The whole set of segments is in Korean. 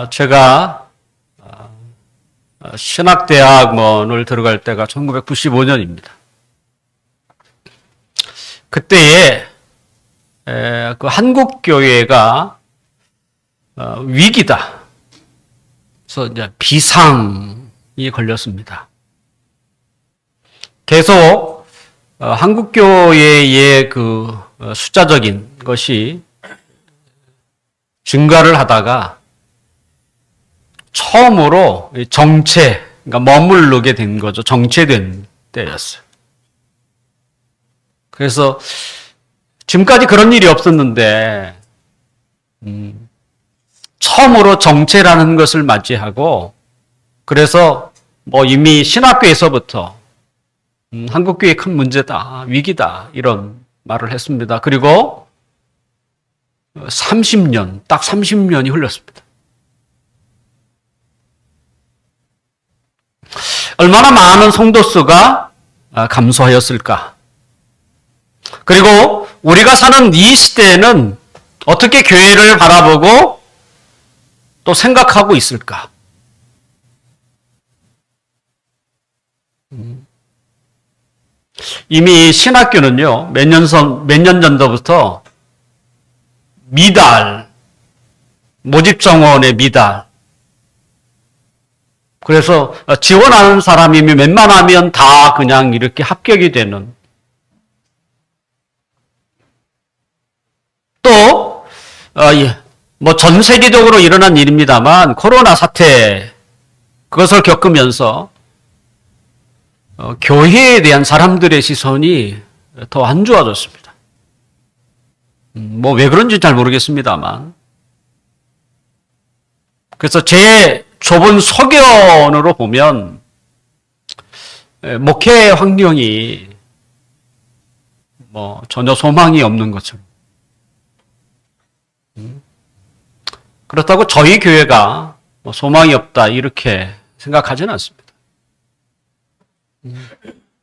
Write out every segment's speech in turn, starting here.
제가 신학대학원을 들어갈 때가 1995년입니다. 그때에 그 한국교회가 위기다. 그래서 이제 비상이 걸렸습니다. 계속 한국교회의 그 숫자적인 것이 증가를 하다가 처음으로 정체, 그러니까 머무르게 된 거죠. 정체된 때였어요. 그래서 지금까지 그런 일이 없었는데 처음으로 정체라는 것을 맞이하고, 그래서 뭐 이미 신학교에서부터 한국교회 큰 문제다, 위기다, 이런 말을 했습니다. 그리고 30년, 딱 30년이 흘렀습니다. 얼마나 많은 성도 수가 감소하였을까? 그리고 우리가 사는 이 시대에는 어떻게 교회를 바라보고 또 생각하고 있을까? 이미 신학교는요, 몇 년 전부터 미달, 모집 정원의 미달. 그래서 지원하는 사람이면 웬만하면 다 그냥 이렇게 합격이 되는. 또, 뭐 전 세계적으로 일어난 일입니다만, 코로나 사태, 그것을 겪으면서, 교회에 대한 사람들의 시선이 더 안 좋아졌습니다. 뭐 왜 그런지 잘 모르겠습니다만. 그래서 제 좁은 소견으로 보면, 목회 환경이 뭐 전혀 소망이 없는 것처럼. 그렇다고 저희 교회가 뭐 소망이 없다 이렇게 생각하지는 않습니다.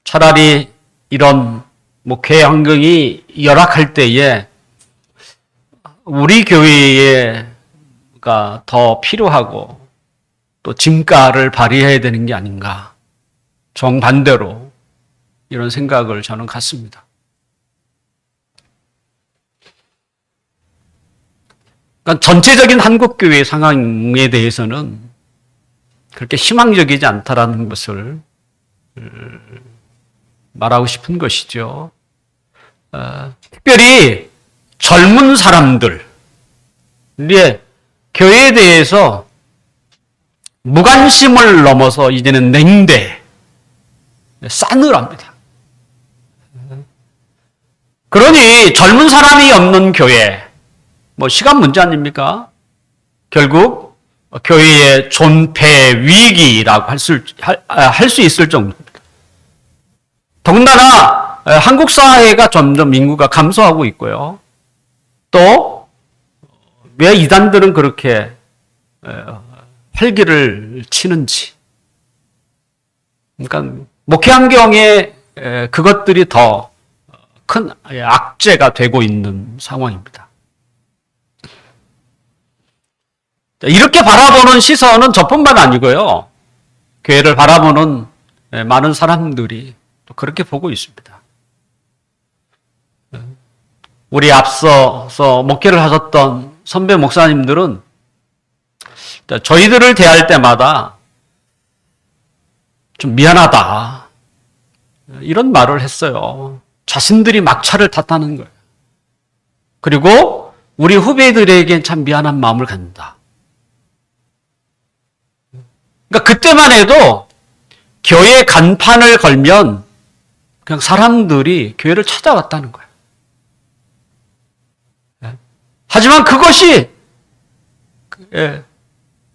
차라리 이런 목회 환경이 열악할 때에 우리 교회가 더 필요하고 또 진가를 발휘해야 되는 게 아닌가, 정반대로 이런 생각을 저는 갖습니다. 그러니까 전체적인 한국교회 상황에 대해서는 그렇게 희망적이지 않다라는 것을 말하고 싶은 것이죠. 특별히 젊은 사람들이 교회에 대해서 무관심을 넘어서 이제는 냉대, 싸늘합니다. 그러니 젊은 사람이 없는 교회, 뭐 시간 문제 아닙니까? 결국 교회의 존폐 위기라고 할 수 있을 정도입니다. 더군다나 한국 사회가 점점 인구가 감소하고 있고요. 또 왜 이단들은 그렇게 활기를 치는지. 그러니까 목회 환경에 그것들이 더 큰 악재가 되고 있는 상황입니다. 이렇게 바라보는 시선은 저뿐만 아니고요. 교회를 바라보는 많은 사람들이 또 그렇게 보고 있습니다. 우리 앞서서 목회를 하셨던 선배 목사님들은 저희들을 대할 때마다 좀 미안하다, 이런 말을 했어요. 자신들이 막차를 탔다는 거예요. 그리고 우리 후배들에겐 참 미안한 마음을 갖는다. 그러니까 그때만 해도 교회 간판을 걸면 그냥 사람들이 교회를 찾아왔다는 거예요. 하지만 그것이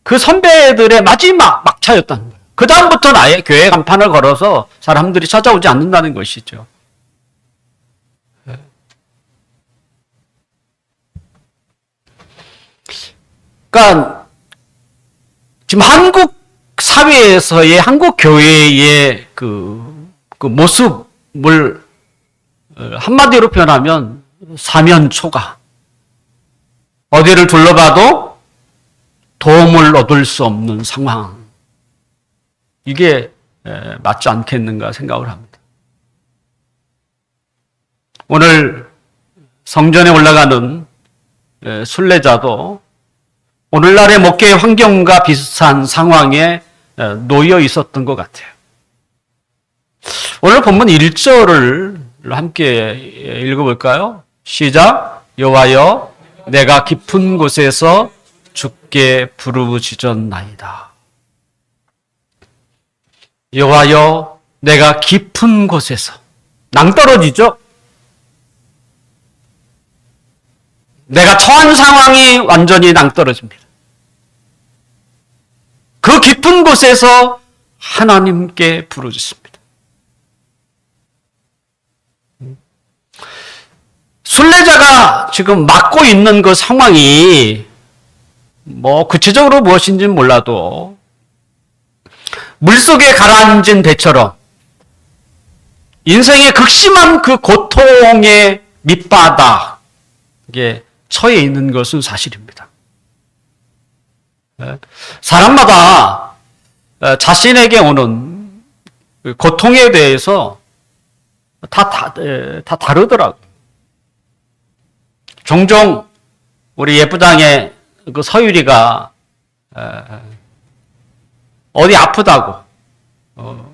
그 선배들의 마지막 막차였다는 거예요. 그 다음부터는 아예 교회 간판을 걸어서 사람들이 찾아오지 않는다는 것이죠. 그러니까 지금 한국 사회에서의, 한국 교회의 그 모습을 한마디로 표현하면 사면초가. 어디를 둘러봐도 도움을 얻을 수 없는 상황. 이게 맞지 않겠는가 생각을 합니다. 오늘 성전에 올라가는 순례자도 오늘날의 목회 환경과 비슷한 상황에 놓여 있었던 것 같아요. 오늘 본문 1절을 함께 읽어볼까요? 시작. 여호와여 내가 깊은 곳에서 주께 부르짖었나이다. 여호와여 내가 깊은 곳에서, 낭떠러지죠? 내가 처한 상황이 완전히 낭떠러집니다. 그 깊은 곳에서 하나님께 부르짖습니다. 순례자가 지금 맡고 있는 그 상황이 구체적으로 무엇인지는 몰라도 물속에 가라앉은 배처럼 인생의 극심한 그 고통의 밑바닥에 처해 있는 것은 사실입니다. 사람마다 자신에게 오는 고통에 대해서 다 다르더라고요. 종종 우리 예부장의 그 서유리가 어디 아프다고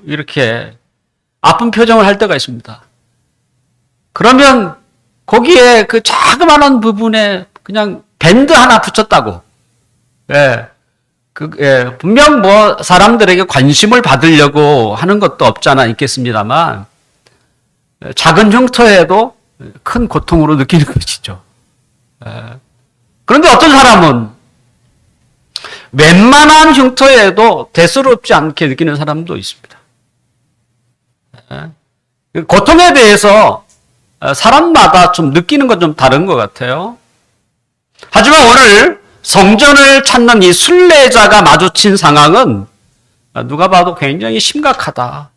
이렇게 아픈 표정을 할 때가 있습니다. 그러면 거기에 그 자그마한 부분에 그냥 밴드 하나 붙였다고. 분명 사람들에게 관심을 받으려고 하는 것도 없잖아 있겠습니다만 작은 흉터에도 큰 고통으로 느끼는 것이죠. 그런데 어떤 사람은 웬만한 흉터에도 대수롭지 않게 느끼는 사람도 있습니다. 고통에 대해서 사람마다 좀 느끼는 건 좀 다른 것 같아요. 하지만 오늘 성전을 찾는 이 순례자가 마주친 상황은 누가 봐도 굉장히 심각하다.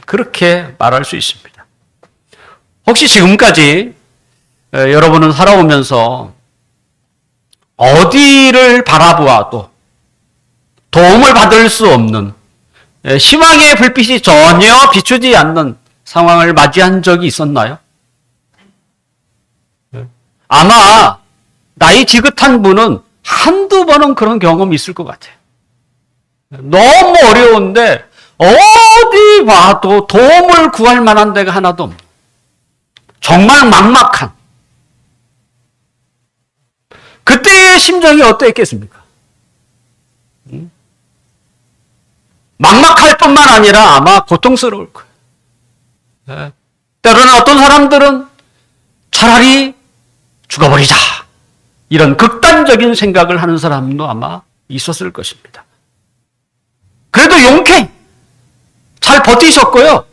그렇게 말할 수 있습니다. 혹시 지금까지 여러분은 살아오면서 어디를 바라보아도 도움을 받을 수 없는 희망의 불빛이 전혀 비추지 않는 상황을 맞이한 적이 있었나요? 아마 나이 지긋한 분은 한두 번은 그런 경험이 있을 것 같아요. 너무 어려운데 어디 봐도 도움을 구할 만한 데가 하나도 없는, 정말 막막한, 그때의 심정이 어떠했겠습니까? 막막할 뿐만 아니라 아마 고통스러울 거예요. 때로는 어떤 사람들은 차라리 죽어버리자, 이런 극단적인 생각을 하는 사람도 아마 있었을 것입니다. 그래도 용케 잘 버티셨고요.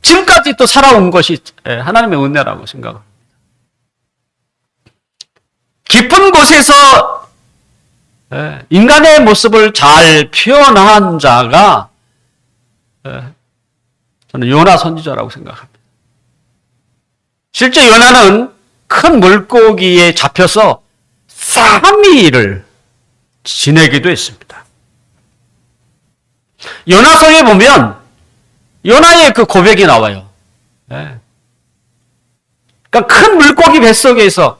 지금까지 또 살아온 것이 하나님의 은혜라고 생각합니다. 깊은 곳에서 인간의 모습을 잘 표현한 자가 저는 요나 선지자라고 생각합니다. 실제 요나는 큰 물고기에 잡혀서 3일을 지내기도 했습니다. 요나서에 보면 요나의 그 고백이 나와요. 그러니까 큰 물고기 뱃속에서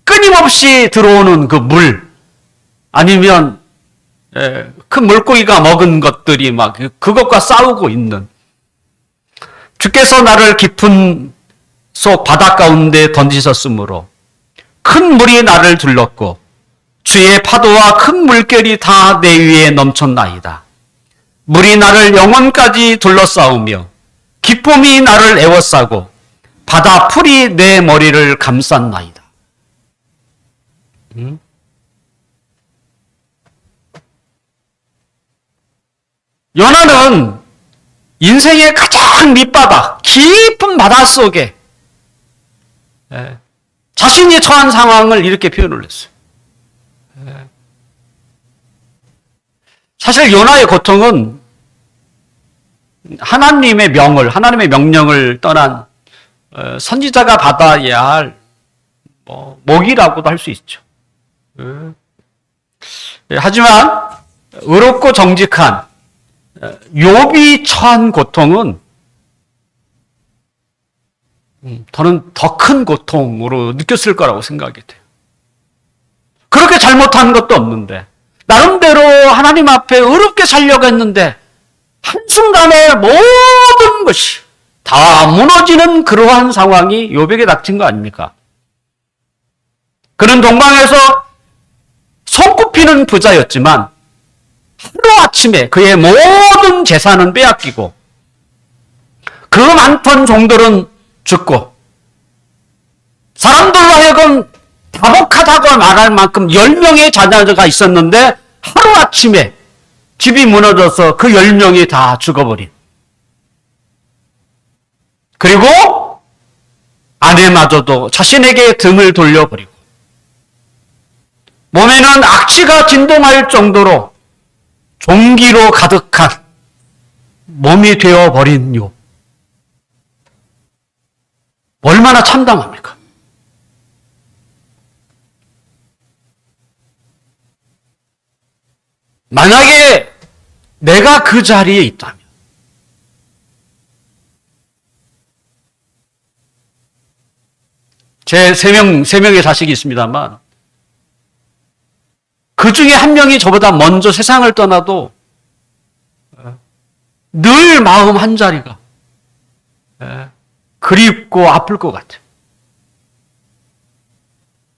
끊임없이 들어오는 그 물, 아니면 큰 물고기가 먹은 것들이 막 그것과 싸우고 있는, 주께서 나를 깊은 속 바다 가운데 던지셨으므로 큰 물이 나를 둘렀고 주의 파도와 큰 물결이 다 내 위에 넘쳤나이다. 물이 나를 영혼까지 둘러싸우며 기쁨이 나를 에워싸고 바다 풀이 내 머리를 감쌌나이다. 요나는 인생의 가장 밑바닥, 깊은 바닷속에 자신이 처한 상황을 이렇게 표현을 했어요. 사실 요나의 고통은 하나님의 명령을 떠난 선지자가 받아야 할 목이라고도 할 수 있죠. 하지만 의롭고 정직한 욥이 처한 고통은 저는 더 큰 고통으로 느꼈을 거라고 생각이 돼요. 그렇게 잘못한 것도 없는데 나름대로 하나님 앞에 의롭게 살려고 했는데 한순간에 모든 것이 다 무너지는 그러한 상황이 욥에게 닥친 거 아닙니까? 그는 동방에서 손꼽히는 부자였지만 하루아침에 그의 모든 재산은 빼앗기고 그 많던 종들은 죽고 사람들로 하여금 다복하다고 말할 만큼 10명의 자녀가 있었는데 하루아침에 집이 무너져서 그 10명이 다 죽어버린. 그리고 아내마저도 자신에게 등을 돌려버리고 몸에는 악취가 진동할 정도로 종기로 가득한 몸이 되어버린 욥. 얼마나 참담합니까? 만약에 내가 그 자리에 있다면 제 세 명의 자식이 있습니다만 그 중에 한 명이 저보다 먼저 세상을 떠나도 늘 마음 한 자리가 그립고 아플 것 같아요.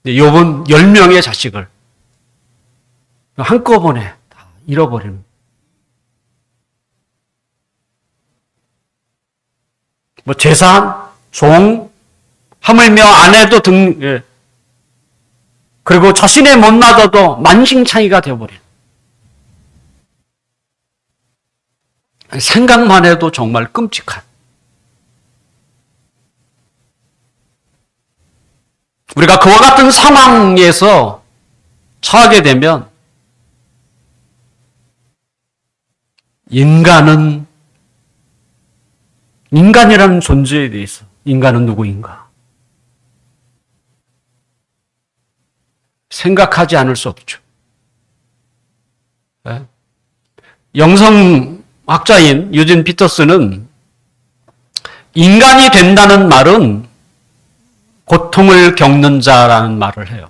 욥은 10명의 자식을 한꺼번에 다 잃어버리는. 재산, 종, 하물며 아내도 그리고 자신의 못마저도 만신창이가 되어버린. 생각만 해도 정말 끔찍한. 우리가 그와 같은 상황에서 처하게 되면 인간이라는 존재에 대해서 인간은 누구인가? 생각하지 않을 수 없죠. 영성학자인 유진 피터스는 인간이 된다는 말은 고통을 겪는 자라는 말을 해요.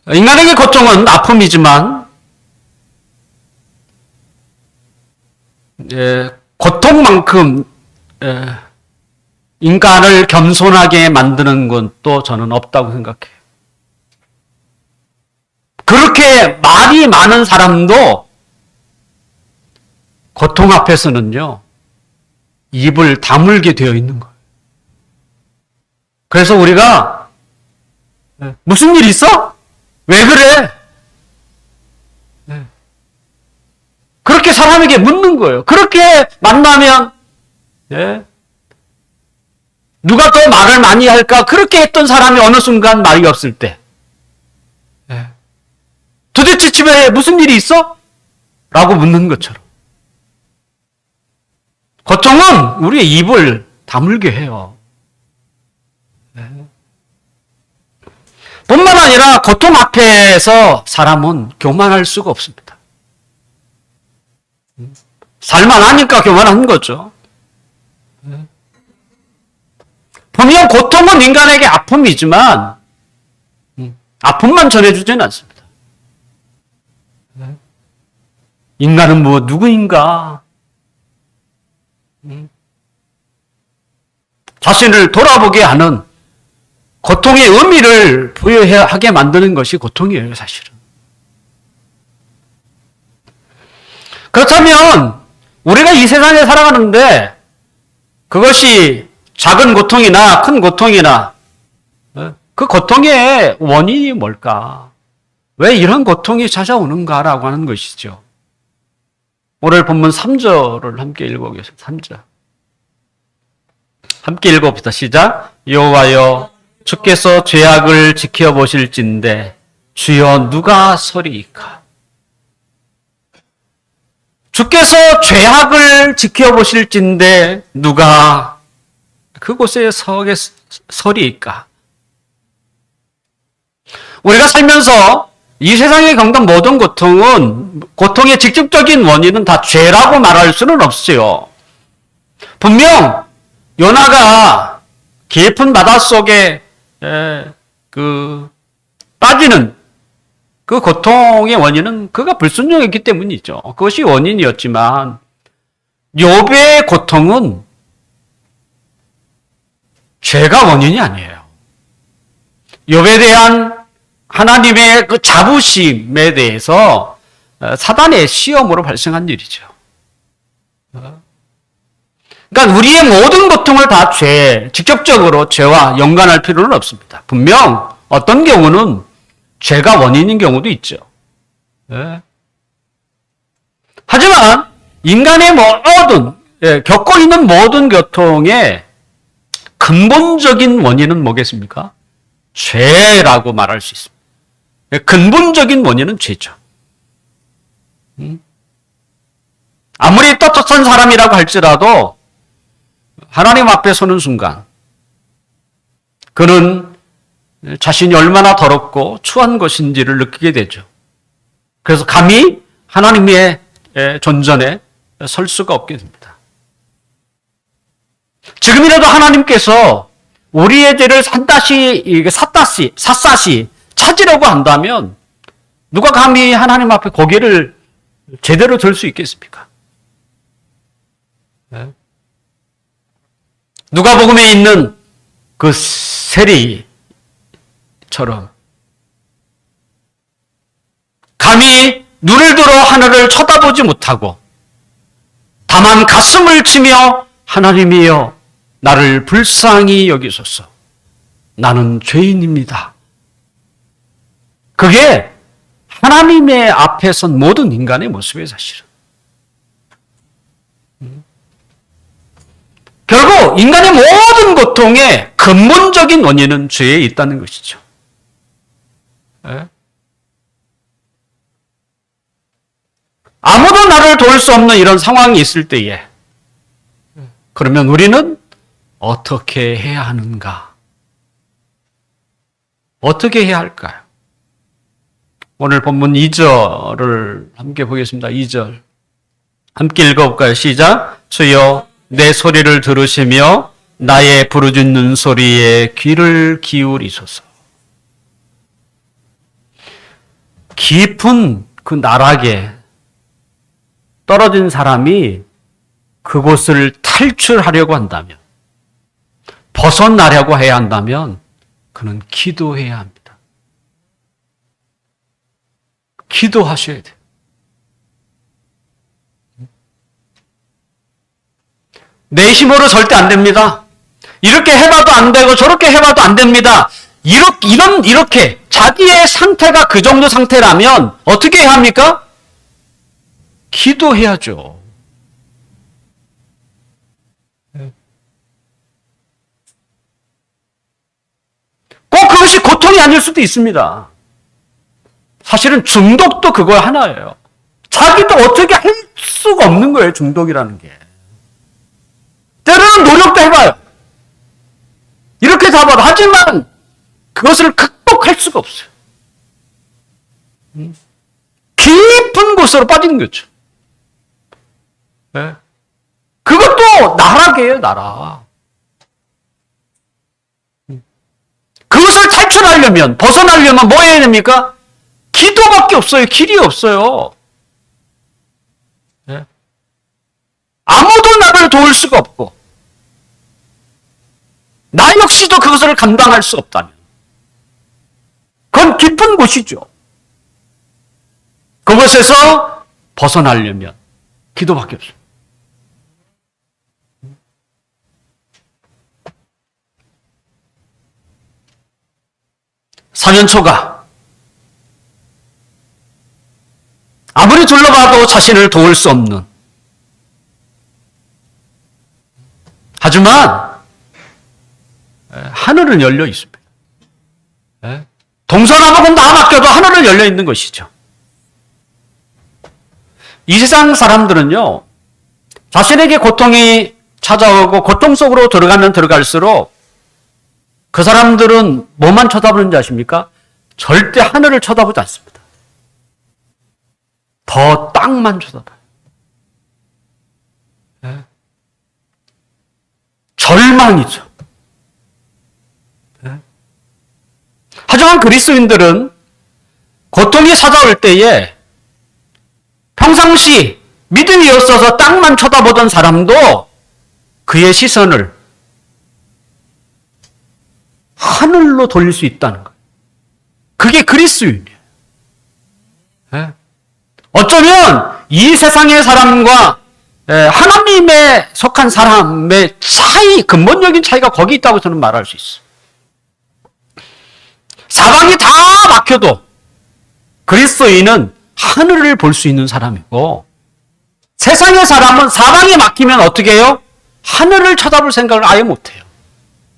인간에게 고통은 아픔이지만 고통만큼 인간을 겸손하게 만드는 건 또 저는 없다고 생각해요. 그렇게 말이 많은 사람도 고통 앞에서는요, 입을 다물게 되어 있는 거예요. 그래서 우리가 무슨 일 있어? 왜 그래? 그렇게 사람에게 묻는 거예요. 그렇게 만나면 누가 더 말을 많이 할까? 그렇게 했던 사람이 어느 순간 말이 없을 때 도대체 집에 무슨 일이 있어? 라고 묻는 것처럼 고통은 우리의 입을 다물게 해요. 뿐만 아니라 고통 앞에서 사람은 교만할 수가 없습니다. 살만하니까 교만한 거죠. 분명 고통은 인간에게 아픔이지만 아픔만 전해주지는 않습니다. 인간은 누구인가? 자신을 돌아보게 하는 고통의 의미를 부여하게 만드는 것이 고통이에요, 사실은. 그렇다면 우리가 이 세상에 살아가는데 그것이 작은 고통이나 큰 고통이나 그 고통의 원인이 뭘까? 왜 이런 고통이 찾아오는가라고 하는 것이죠. 오늘 본문 3절을 함께 읽어보겠습니다. 3절. 함께 읽어봅시다. 시작. 여호와여 주께서 죄악을 지켜보실진대 주여 누가 서리이까? 주께서 죄악을 지켜보실진데 누가 그곳에 서리이까? 우리가 살면서 이 세상에 겪는 모든 고통의 직접적인 원인은 다 죄라고 말할 수는 없어요. 분명 요나가 깊은 바닷속에 빠지는 그 고통의 원인은 그가 불순종했기 때문이죠. 그것이 원인이었지만 욥의 고통은 죄가 원인이 아니에요. 욥에 대한 하나님의 그 자부심에 대해서 사단의 시험으로 발생한 일이죠. 그러니까 우리의 모든 고통을 다 직접적으로 죄와 연관할 필요는 없습니다. 분명 어떤 경우는 죄가 원인인 경우도 있죠. 네. 하지만 인간의 겪고 있는 모든 고통의 근본적인 원인은 뭐겠습니까? 죄라고 말할 수 있습니다. 근본적인 원인은 죄죠. 아무리 떳떳한 사람이라고 할지라도 하나님 앞에 서는 순간 그는 자신이 얼마나 더럽고 추한 것인지를 느끼게 되죠. 그래서 감히 하나님의 존전에 설 수가 없게 됩니다. 지금이라도 하나님께서 우리의 죄를 샅샅이 찾으려고 한다면 누가 감히 하나님 앞에 고개를 제대로 들 수 있겠습니까? 누가복음에 있는 그 세리처럼 감히 눈을 들어 하늘을 쳐다보지 못하고 다만 가슴을 치며 하나님이여 나를 불쌍히 여기소서 나는 죄인입니다. 그게 하나님의 앞에 선 모든 인간의 모습이에요, 사실은. 결국 인간의 모든 고통의 근본적인 원인은 죄에 있다는 것이죠. 아무도 나를 도울 수 없는 이런 상황이 있을 때에 그러면 우리는 어떻게 해야 하는가? 어떻게 해야 할까요? 오늘 본문 2절을 함께 보겠습니다. 2절. 함께 읽어볼까요? 시작. 주여 내 소리를 들으시며 나의 부르짖는 소리에 귀를 기울이소서. 깊은 그 나락에 떨어진 사람이 그곳을 탈출하려고 한다면, 벗어나려고 해야 한다면 그는 기도해야 합니다. 기도하셔야 돼요. 내 힘으로 절대 안 됩니다. 이렇게 해봐도 안 되고 저렇게 해봐도 안 됩니다. 이렇게 자기의 상태가 그 정도 상태라면 어떻게 해야 합니까? 기도해야죠. 꼭 그것이 고통이 아닐 수도 있습니다. 사실은 중독도 그거 하나예요. 자기도 어떻게 할 수가 없는 거예요, 중독이라는 게. 때로는 노력도 해봐요. 이렇게 잡아도. 하지만 그것을 극복할 수가 없어요. 깊은 곳으로 빠지는 거죠. 네. 그것도 나락이에요, 나락. 그것을 탈출하려면, 벗어나려면 뭐 해야 됩니까? 기도밖에 없어요. 길이 없어요. 네. 아무도 나를 도울 수가 없고 나 역시도 그것을 감당할 수 없다면 그건 깊은 곳이죠. 그것에서 벗어나려면 기도밖에 없어요. 사년초가 아무리 둘러봐도 자신을 도울 수 없는, 하지만 하늘은 열려 있습니다. 동서남북은 다 맡겨도 하늘은 열려 있는 것이죠. 이 세상 사람들은요, 자신에게 고통이 찾아오고 고통 속으로 들어가면 들어갈수록 그 사람들은 뭐만 쳐다보는지 아십니까? 절대 하늘을 쳐다보지 않습니다. 더 땅만 쳐다봐요. 네. 절망이죠. 네. 하지만 그리스도인들은 고통이 찾아올 때에 평상시 믿음이 없어서 땅만 쳐다보던 사람도 그의 시선을 하늘로 돌릴 수 있다는 거예요. 그게 그리스도인이에요. 네. 어쩌면 이 세상의 사람과 하나님에 속한 사람의 차이, 근본적인 차이가 거기 있다고 저는 말할 수 있어요. 사방이 다 막혀도 그리스도인은 하늘을 볼 수 있는 사람이고, 세상의 사람은 사방이 막히면 어떻게 해요? 하늘을 쳐다볼 생각을 아예 못해요.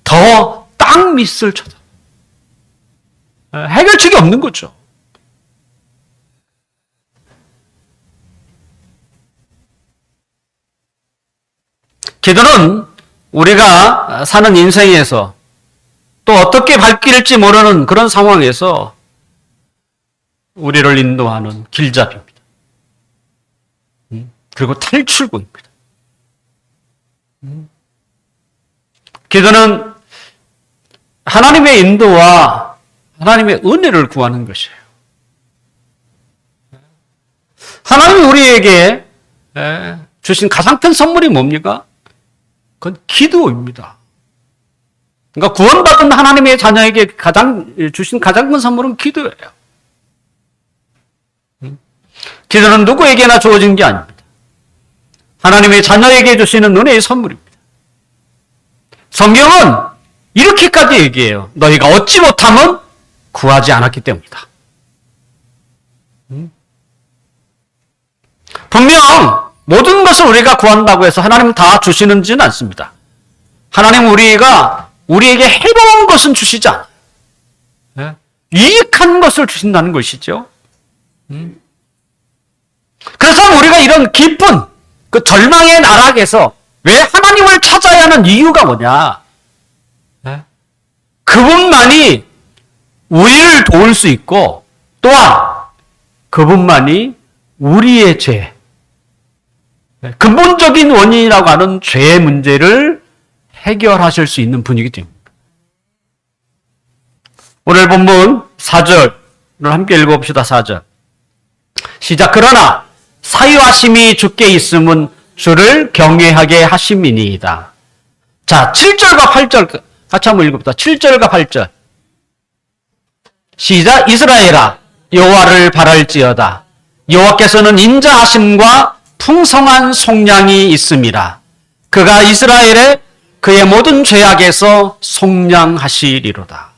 더 땅 밑을 쳐다봐요. 해결책이 없는 거죠. 기도는 우리가 사는 인생에서 또 어떻게 발길지 모르는 그런 상황에서 우리를 인도하는 길잡이입니다. 그리고 탈출구입니다. 기도는 하나님의 인도와 하나님의 은혜를 구하는 것이에요. 하나님이 우리에게 주신 가장 큰 선물이 뭡니까? 그건 기도입니다. 그러니까 구원받은 하나님의 자녀에게 주신 가장 큰 선물은 기도예요. 기도는 누구에게나 주어진 게 아닙니다. 하나님의 자녀에게 주시는 은혜의 선물입니다. 성경은 이렇게까지 얘기해요. 너희가 얻지 못함은 구하지 않았기 때문이다. 분명 모든 것을 우리가 구한다고 해서 하나님은 다 주시는지는 않습니다. 하나님은 우리에게 해로운 것은 주시지 않아요. 유익한 것을 주신다는 것이죠. 그래서 우리가 이런 깊은 그 절망의 나락에서 왜 하나님을 찾아야 하는 이유가 뭐냐? 그분만이 우리를 도울 수 있고, 또한 그분만이 우리의 죄, 근본적인 원인이라고 하는 죄의 문제를 해결하실 수 있는 분이기 때문입니다. 오늘 본문 4절을 함께 읽어봅시다. 4절 시작. 그러나 사유하심이 주께 있음은 주를 경외하게 하심이니이다. 자, 7절과 8절 같이 한번 읽어봅시다. 7절과 8절 시작. 이스라엘아 여호와를 바랄지어다. 여호와께서는 인자하심과 풍성한 속량이 있음이라. 그가 이스라엘에 그의 모든 죄악에서 속량하시리로다.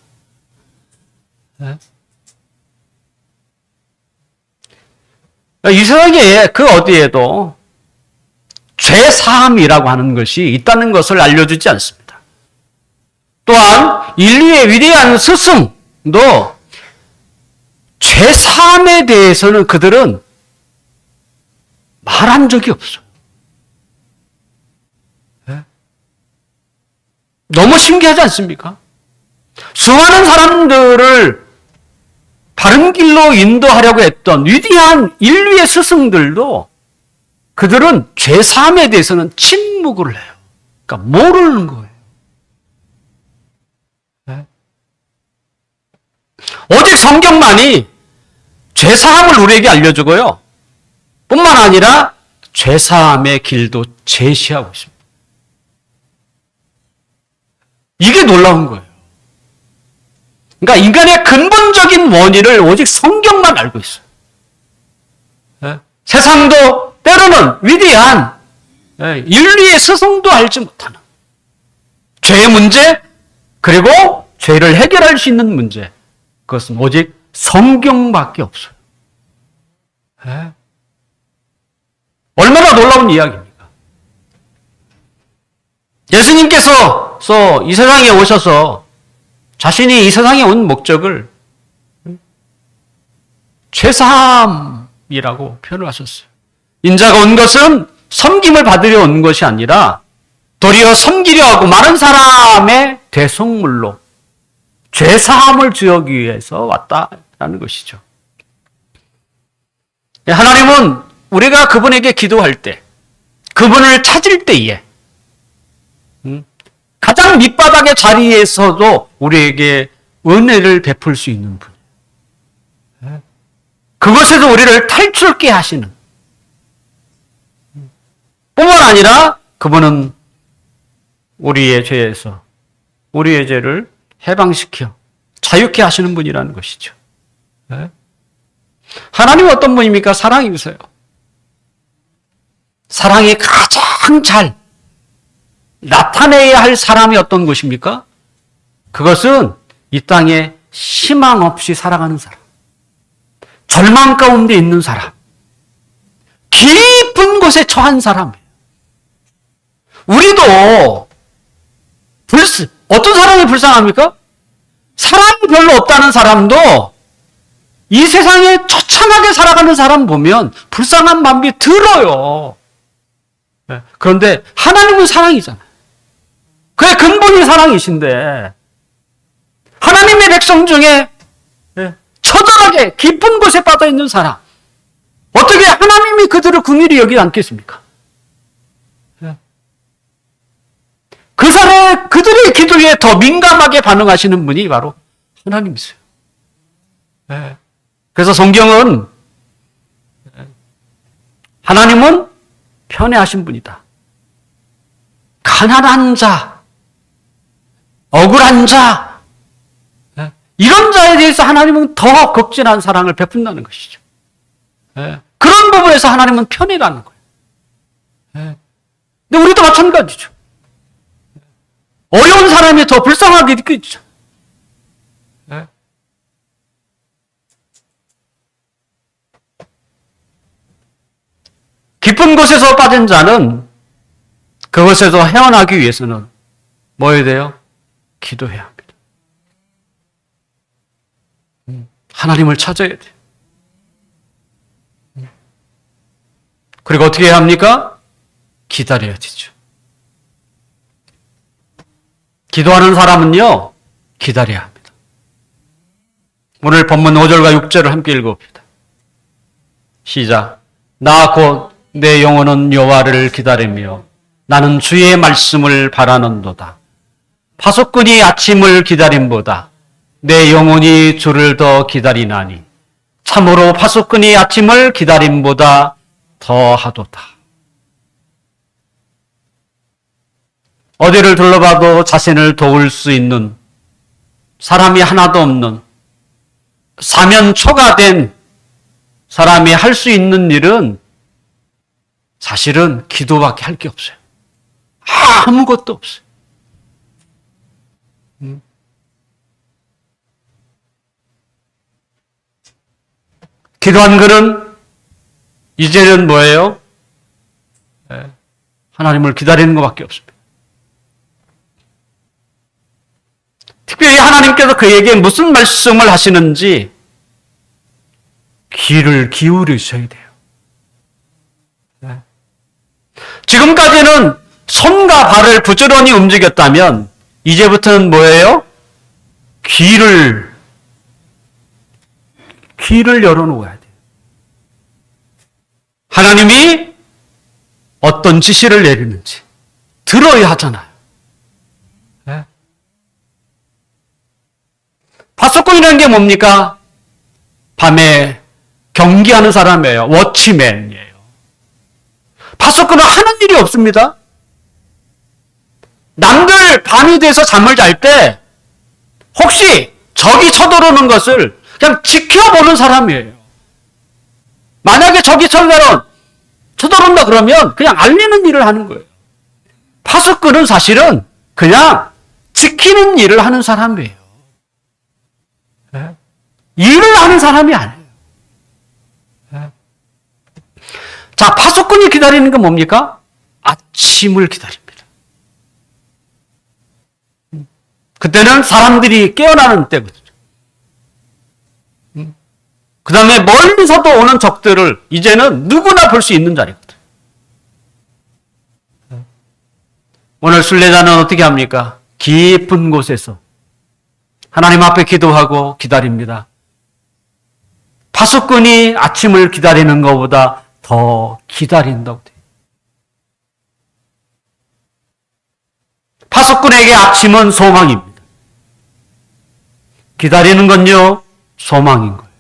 이 세상에 그 어디에도 죄사함이라고 하는 것이 있다는 것을 알려주지 않습니다. 또한 인류의 위대한 스승도 죄사함에 대해서는 그들은 말한 적이 없어요. 너무 신기하지 않습니까? 수많은 사람들을 바른 길로 인도하려고 했던 위대한 인류의 스승들도 그들은 죄사함에 대해서는 침묵을 해요. 그러니까 모르는 거예요. 오직 성경만이 죄사함을 우리에게 알려주고요. 뿐만 아니라 죄사함의 길도 제시하고 있습니다. 이게 놀라운 거예요. 그러니까 인간의 근본적인 원인을 오직 성경만 알고 있어요. 세상도 때로는 위대한 인류의 스승도 알지 못하는 죄의 문제, 그리고 죄를 해결할 수 있는 문제, 그것은 오직 성경밖에 없어요. 얼마나 놀라운 이야기입니까? 예수님께서 이 세상에 오셔서 자신이 이 세상에 온 목적을 죄사함이라고 표현을 하셨어요. 인자가 온 것은 섬김을 받으려 온 것이 아니라 도리어 섬기려 하고 많은 사람의 대속물로 죄사함을 주기 위해서 왔다라는 것이죠. 하나님은 우리가 그분에게 기도할 때, 그분을 찾을 때에 가장 밑바닥의 자리에서도 우리에게 은혜를 베풀 수 있는 분. 그것에서 우리를 탈출케 하시는 뿐만 아니라 그분은 우리의 죄에서 우리의 죄를 해방시켜 자유케 하시는 분이라는 것이죠. 하나님은 어떤 분입니까? 사랑이세요. 사랑이 가장 잘 나타내야 할 사람이 어떤 것입니까? 그것은 이 땅에 희망 없이 살아가는 사람, 절망 가운데 있는 사람, 깊은 곳에 처한 사람이에요. 우리도 어떤 사람이 불쌍합니까? 사람이 별로 없다는 사람도 이 세상에 처참하게 살아가는 사람 보면 불쌍한 마음이 들어요. 그런데 하나님은 사랑이잖아요. 그의 근본이 사랑이신데 하나님의 백성 중에 처절하게 깊은 곳에 빠져 있는 사람, 어떻게 하나님이 그들을 긍휼히 여기지 않겠습니까? 그 사람, 그들의 기도에 더 민감하게 반응하시는 분이 바로 하나님이세요. 그래서 성경은 하나님은 편애하신 분이다. 가난한 자, 억울한 자, 이런 자에 대해서 하나님은 더 극진한 사랑을 베푼다는 것이죠. 그런 부분에서 하나님은 편애라는 거예요. 근데 우리도 마찬가지죠. 어려운 사람이 더 불쌍하게 느껴지죠. 깊은 곳에서 빠진 자는 그곳에서 헤어나기 위해서는 뭐 해야 돼요? 기도해야 합니다. 하나님을 찾아야 돼요. 그리고 어떻게 해야 합니까? 기다려야 되죠. 기도하는 사람은요, 기다려야 합니다. 오늘 본문 5절과 6절을 함께 읽어봅니다. 시작. 나 곧 내 영혼은 여호와를 기다리며 나는 주의 말씀을 바라는도다. 파수꾼이 아침을 기다림보다 내 영혼이 주를 더 기다리나니 참으로 파수꾼이 아침을 기다림보다 더하도다. 어디를 둘러봐도 자신을 도울 수 있는 사람이 하나도 없는 사면 초가된 사람이 할 수 있는 일은 사실은 기도밖에 할 게 없어요. 아무것도 없어요. 기도한 글은 이제는 뭐예요? 하나님을 기다리는 것밖에 없습니다. 특별히 하나님께서 그에게 무슨 말씀을 하시는지 귀를 기울이셔야 돼요. 지금까지는 손과 발을 부지런히 움직였다면 이제부터는 뭐예요? 귀를 열어놓아야 돼요. 하나님이 어떤 지시를 내리는지 들어야 하잖아요. 파수꾼이라는 게 뭡니까? 밤에 경기하는 사람이에요. 워치맨이에요. 파수꾼은 하는 일이 없습니다. 남들 밤이 돼서 잠을 잘 때 혹시 적이 쳐들어오는 것을 그냥 지켜보는 사람이에요. 만약에 적이 쳐들어온다 그러면 그냥 알리는 일을 하는 거예요. 파수꾼은 사실은 그냥 지키는 일을 하는 사람이에요. 일을 하는 사람이 아니에요. 자, 파수꾼이 기다리는 건 뭡니까? 아침을 기다립니다. 그때는 사람들이 깨어나는 때거든요. 그 다음에 멀리서도 오는 적들을 이제는 누구나 볼 수 있는 자리거든. 오늘 순례자는 어떻게 합니까? 깊은 곳에서 하나님 앞에 기도하고 기다립니다. 파수꾼이 아침을 기다리는 것보다 더 기다린다고 돼요. 파수꾼에게 아침은 소망입니다. 기다리는 건요, 소망인 거예요.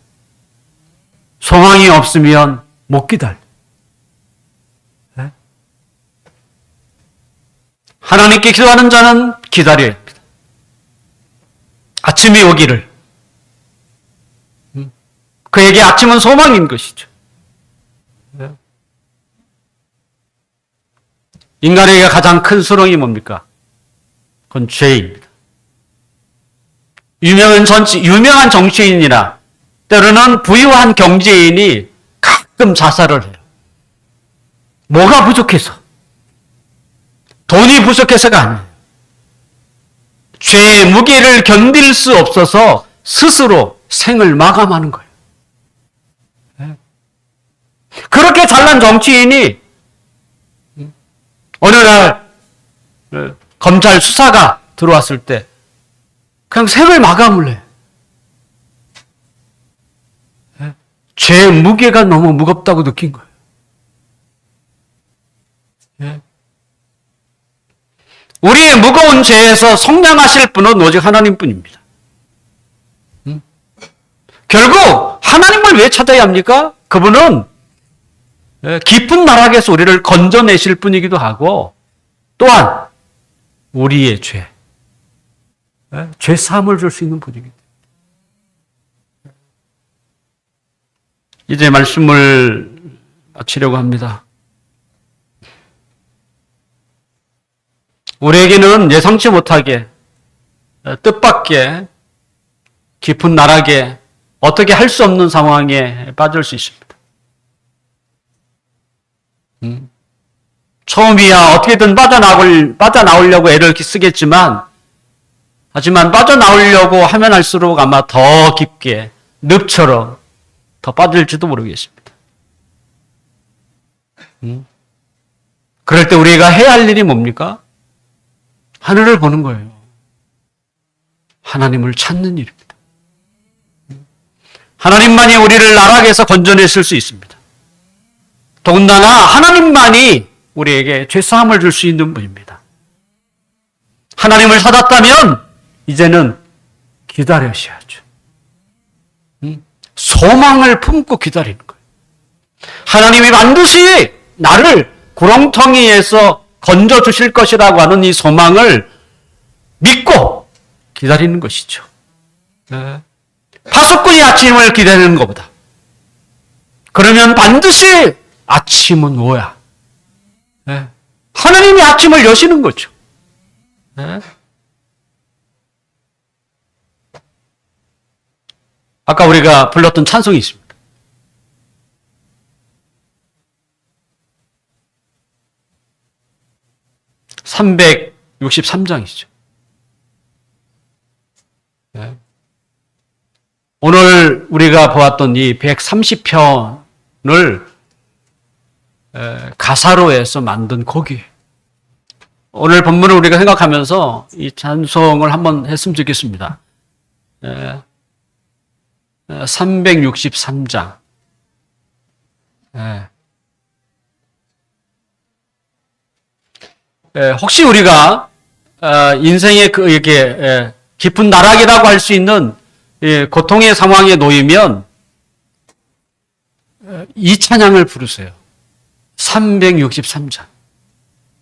소망이 없으면 못 기다려. 네? 하나님께 기도하는 자는 기다려야 합니다. 아침이 오기를. 그에게 아침은 소망인 것이죠. 네? 인간에게 가장 큰 수렁이 뭡니까? 그건 죄입니다. 유명한 정치인이나 때로는 부유한 경제인이 가끔 자살을 해요. 뭐가 부족해서? 돈이 부족해서가 아니에요. 죄의 무게를 견딜 수 없어서 스스로 생을 마감하는 거예요. 그렇게 잘난 정치인이 어느 날 검찰 수사가 들어왔을 때 그냥 생을 마감을 해. 죄의 무게가 너무 무겁다고 느낀 거예요. 우리의 무거운 죄에서 속량하실 분은 오직 하나님뿐입니다. 결국 하나님을 왜 찾아야 합니까? 그분은 깊은 나락에서 우리를 건져내실 분이기도 하고 또한 우리의 죄 사함을 줄 수 있는 분이기도 합니다. 이제 말씀을 마치려고 합니다. 우리에게는 예상치 못하게 뜻밖의 깊은 나락에 어떻게 할 수 없는 상황에 빠질 수 있습니다. 처음이야 어떻게든 빠져나오려고 애를 쓰겠지만 하지만 빠져나오려고 하면 할수록 아마 더 깊게 늪처럼 더 빠질지도 모르겠습니다. 그럴 때 우리가 해야 할 일이 뭡니까? 하늘을 보는 거예요. 하나님을 찾는 일입니다. 하나님만이 우리를 나락에서 건져내실 수 있습니다. 더군다나 하나님만이 우리에게 죄사함을 줄 수 있는 분입니다. 하나님을 찾았다면 이제는 기다리셔야죠. 소망을 품고 기다리는 거예요. 하나님이 반드시 나를 구렁텅이에서 건져주실 것이라고 하는 이 소망을 믿고 기다리는 것이죠. 파수꾼이 아침을 기다리는 것보다 그러면 반드시 아침은 오야. 하나님이 아침을 여시는 거죠. 아까 우리가 불렀던 찬송이 있습니다. (363장이죠) 오늘 우리가 보았던 이 130편을 가사로 해서 만든 곡이에요. 오늘 본문을 우리가 생각하면서 이 찬송을 한번 했으면 좋겠습니다. 363장. 혹시 우리가 인생의 이렇게 깊은 나락이라고 할 수 있는 고통의 상황에 놓이면 이 찬양을 부르세요. 363장.